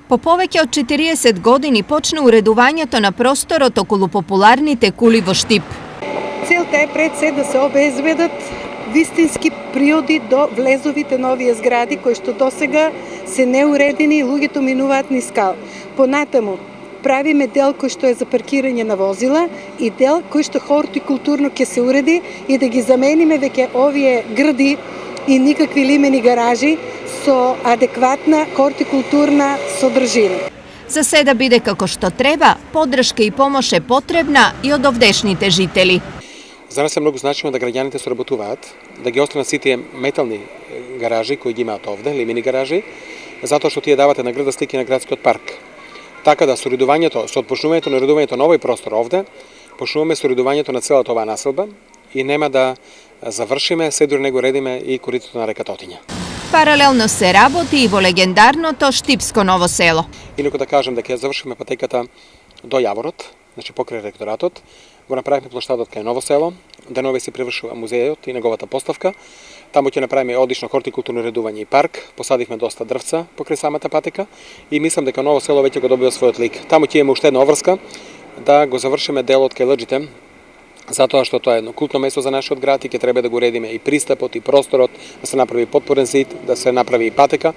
По повеќе од 40 години почна уредувањето на просторот околу популарните кули во Штип. Целта е пред се да се обезбедат вистински приоди до влезовите на овие згради кои што досега се неуредени и луѓето минуваат низ скал. Понатаму правиме дел кој што е за паркирање на возила и дел кој што хортикултурно ќе се уреди и да ги замениме веќе овие гради и никакви лимени гаражи со адекватна хортикултурна содржина. За се да биде како што треба, поддршка и помош е потребна и од овдешните жители. За нас е многу значимо да граѓаните соработуваат, да ги останат сите метални гаражи кои ги имаат овде, лимени гаражи, затоа што тие давате на града слики на градскиот парк. Така да соредувањето, со отпочнувањето на уредувањето на овој простор овде, почнуваме соредувањето на целата оваа населба и нема да завршиме, се дури него редиме и коритото на река Тотиња. Паралелно се работи и во легендарното Штипско ново село. Инаку да кажем дека ја завршиме патеката до Јаворот, значи покрај ректоратот, го направивме плоштадот кај Ново село, денове се превршува музејот и неговата поставка. Таму ќе направиме одлично хортикултурно редување и парк, посадивме доста дрвца покрај самата патека и мислам дека Ново село веќе го добива својот лик. Таму ќе имаме уште една обврска да го завршиме делот кај лџите, затоа што тоа е едно култно место за нашиот град и ќе треба да го уредиме и пристапот и просторот, да се направи потпорен зид, да се направи и патека.